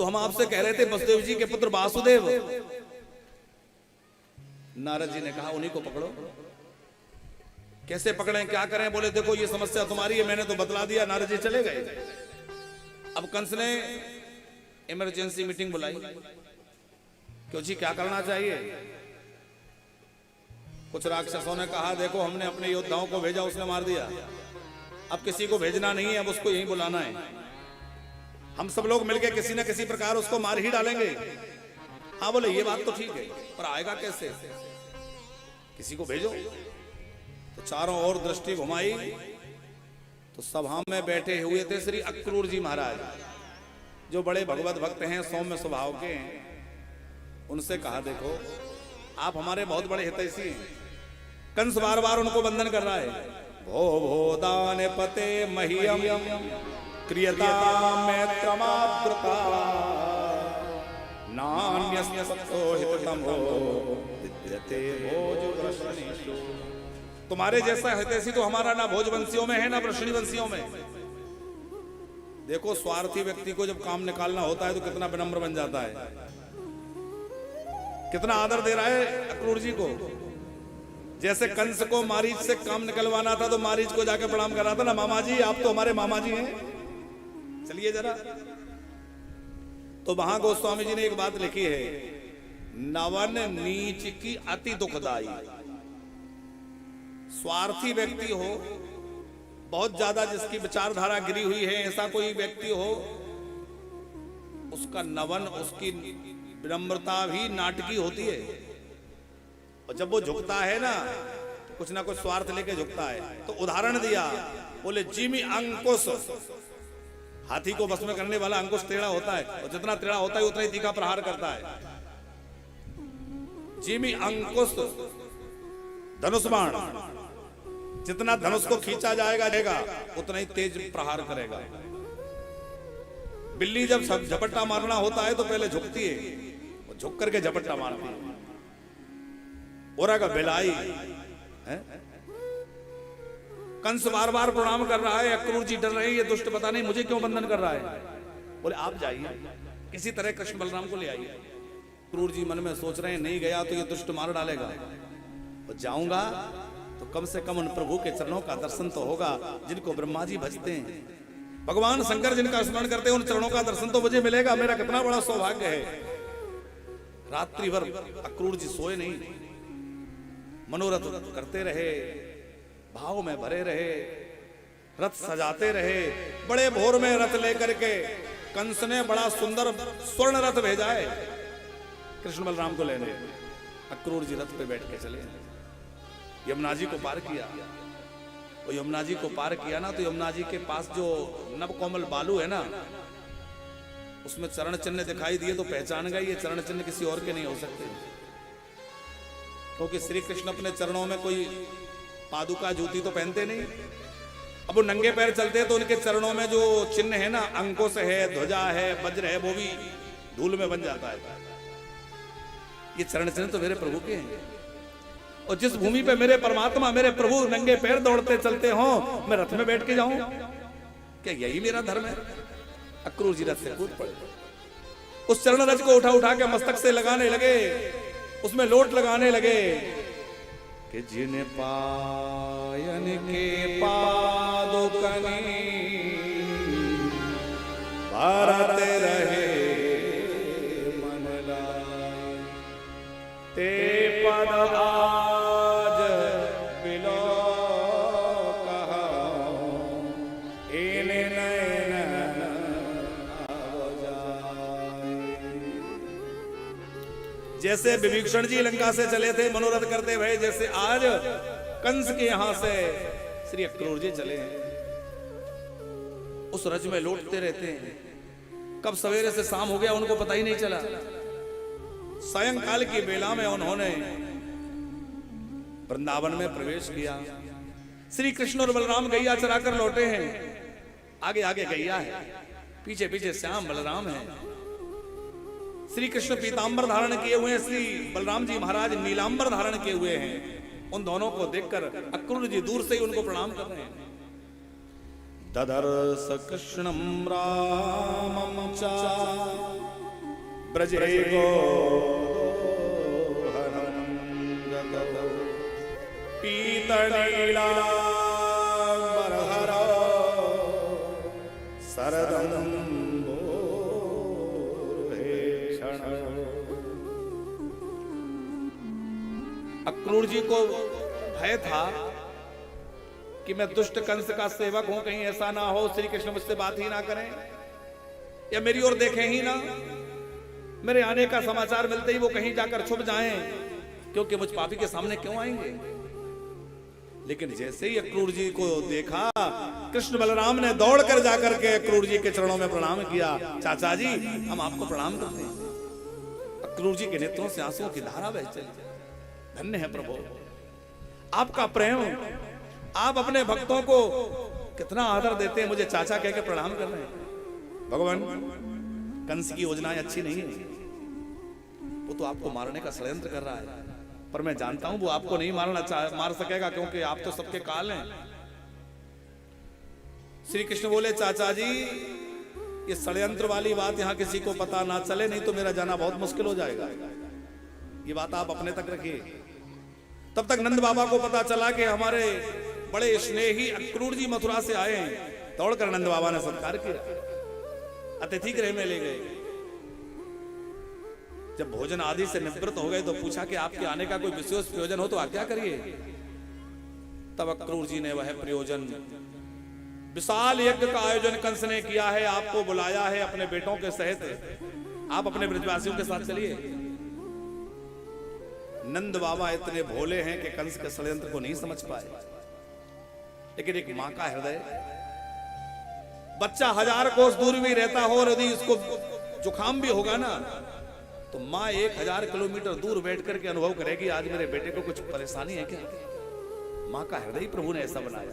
तो हम आपसे कह रहे थे वसुदेव जी के पुत्र वासुदेव। नारद जी ने कहा उन्हीं को पकड़ो। कैसे पकड़ें, क्या करें? बोले देखो ये समस्या तुम्हारी है, मैंने तो बतला दिया। नारद जी चले गए। अब कंस ने इमरजेंसी मीटिंग बुलाई। क्यों जी, क्या करना चाहिए? कुछ राक्षसों ने कहा देखो हमने अपने योद्धाओं को भेजा, उसने मार दिया, अब किसी को भेजना नहीं है, अब उसको यहीं बुलाना है। हम सब लोग मिलकर किसी न किसी प्रकार उसको मार ही डालेंगे। हाँ बोले ये बात तो ठीक है, पर आएगा कैसे? किसी को भेजो। तो चारों ओर दृष्टि घुमाई तो सभा में बैठे हुए थे श्री अक्रूर जी महाराज, जो बड़े भगवत भक्त हैं, सौम्य स्वभाव के हैं। उनसे कहा देखो आप हमारे बहुत बड़े हितैषी हैं। कंस बार बार उनको बंधन कर रहा है। भो भो दान पते मह्यम क्रियता मैत्रमात्रता नान्यस्तो हितम हो विद्यते भोजवृषणीषु। तुम्हारे जैसा हितैषी तो हमारा ना भोजवंशियों में है ना वृषणीवंशियों में। देखो स्वार्थी व्यक्ति को जब काम निकालना होता है तो कितना विनम्र बन जाता है, कितना आदर दे रहा है अक्रूर जी को। जैसे कंस को मारीच से काम निकलवाना था तो मारीच को जाके प्रणाम कर रहा था ना, मामा जी आप तो हमारे मामा जी हैं, चलिए जरा। तो वहां गोस्वामी जी ने एक बात लिखी है, नवन नीच की अति दुखदाई। स्वार्थी व्यक्ति हो, बहुत ज्यादा जिसकी विचारधारा गिरी हुई है, ऐसा कोई व्यक्ति हो, उसका नवन, उसकी विनम्रता भी नाटकी होती है। और जब वो झुकता है ना तो कुछ ना कुछ स्वार्थ लेके झुकता है। तो उदाहरण दिया, बोले जिमी अंकुश, हाथी को बस में करने वाला अंकुश टेढ़ा होता है, और जितना टेढ़ा होता है उतना ही तीखा प्रहार करता है। जिमी अंकुश धनुष बाण, जितना धनुष को खींचा जाएगा उतना ही तेज प्रहार करेगा। बिल्ली जब झपट्टा मारना होता है तो पहले झुकती है, और झुक करके झपट्टा मारती है। ओरा का बिलाई है? कंस बार बार प्रणाम कर रहा है, अक्रूर जी डर रहे हैं, ये दुष्ट पता नहीं मुझे क्यों बंधन कर रहा है। बोले आप जाइए, किसी तरह कृष्ण बलराम को ले आइए। अक्रूर जी मन में सोच रहे हैं नहीं गया तो ये दुष्ट मार डालेगा, और जाऊंगा तो कम से कम उन प्रभु के चरणों का दर्शन तो होगा जिनको ब्रह्मा जी भजते हैं। भगवान शंकर जिनका स्मरण करते हैं, उन चरणों का दर्शन तो मुझे मिलेगा। मेरा कितना बड़ा सौभाग्य है। रात्रि भर अक्रूर जी सोए नहीं, मनोरथ करते रहे, भाव में भरे रहे, रथ सजाते रहे। बड़े भोर में रथ लेकर के कंस ने बड़ा सुंदर स्वर्ण रथ भेजा है कृष्ण बलराम को लेने। अक्रूर जी रथ पे बैठ के चले, यमुना जी को पार किया। और यमुना जी को पार किया ना तो यमुना जी के पास जो नव कोमल बालू है ना, उसमें चरण चिन्ह दिखाई दिए तो पहचान गए ये चरण चिन्ह किसी और के नहीं हो सकते, क्योंकि श्री कृष्ण अपने चरणों में कोई पादुका जूती तो पहनते नहीं। अब वो नंगे पैर चलते हैं तो उनके चरणों में जो चिन्ह है ना, अंकुश है, ध्वजा है, वज्र है, वो भी धूल में बन जाता है। ये चरण चिन्ह तो मेरे प्रभु के हैं। और जिस भूमि पे मेरे परमात्मा, मेरे प्रभु नंगे पैर दौड़ते चलते हो, मैं रथ में बैठ के जाऊं, क्या यही मेरा धर्म है? अक्रूर जी रथ से कूद पड़े, उस चरण रज को उठा उठा के मस्तक से लगाने लगे, उसमें लोट लगाने लगे कि जिन पायन के पादुकनी भारत रहे मन लाए, ते पद आज बिलो कहा इन नयन जैसे विभीषण जी लंका से चले थे मनोरथ करते हुए, जैसे आज कंस के यहां से श्री अक्रूर जी चले हैं। उस रज में लौटते रहते हैं। कब सवेरे से शाम हो गया उनको पता ही नहीं चला। सायंकाल की बेला में उन्होंने वृंदावन में प्रवेश किया। श्री कृष्ण और बलराम गैया चराकर लौटे हैं। आगे आगे गैया है, पीछे पीछे श्याम बलराम है। श्री कृष्ण पीतांबर धारण किए हुए हैं, श्री बलराम जी महाराज नीलांबर धारण किए हुए हैं। उन दोनों को देखकर अक्रूर जी दूर से ही उनको प्रणाम कर रहे हैं। ददर्श कृष्णम रामम च ब्रजे को पीतलीला बरहरा सरदम अक्रूर जी को भय था कि मैं दुष्ट कंस का सेवक हूं, कहीं ऐसा ना हो श्री कृष्ण मुझसे बात ही ना करें या मेरी ओर देखें ही ना, मेरे आने का समाचार मिलते ही वो कहीं जाकर छुप जाएं, क्योंकि मुझ पापी के सामने क्यों आएंगे। लेकिन जैसे ही अक्रूर जी को देखा, कृष्ण बलराम ने दौड़कर जाकर के अक्रूर जी के चरणों में प्रणाम किया। चाचा जी हम आपको प्रणाम करते हैं। अक्रूर जी के नेत्रों से आंसुओं की धारा बह चली। धन्य है प्रभु आपका प्रेम, आप अपने भक्तों को कितना आदर देते हैं, मुझे चाचा कह के प्रणाम कर रहे हैं। भगवान कंस की योजनाएं अच्छी नहीं है, वो तो आपको मारने का षड्यंत्र कर रहा है, पर मैं जानता हूं वो आपको नहीं मार सकेगा, क्योंकि आप तो सबके काल हैं। श्री कृष्ण बोले चाचा जी ये षड्यंत्र वाली बात यहां किसी को पता ना चले, नहीं तो मेरा जाना बहुत मुश्किल हो जाएगा, ये बात आप अपने तक रखिए। तब तक नंद बाबा को पता चला कि हमारे बड़े स्नेही अक्रूर जी मथुरा से आए हैं। दौड़कर नंद बाबा ने सत्कार किया, अतिथि गृह में ले गए। जब भोजन आदि से निवृत्त हो गए तो पूछा कि आपके आने का कोई विशेष प्रयोजन हो तो आज्ञा करिए। तब अक्रूर जी ने वह प्रयोजन, विशाल यज्ञ का आयोजन कंस ने किया है, आपको बुलाया है अपने बेटों के सहित, आप अपने ब्रजवासियों के साथ चलिए। नंद बाबा इतने भोले हैं कि कंस के षड्यंत्र को नहीं समझ पाए, लेकिन एक मां का हृदय, बच्चा 1000 कोस दूर भी रहता हो और यदि उसको जुकाम भी होगा ना तो मां 1000 किलोमीटर दूर बैठ करके अनुभव करेगी आज मेरे बेटे को कुछ परेशानी है क्या। मां का हृदय प्रभु ने ऐसा बनाया।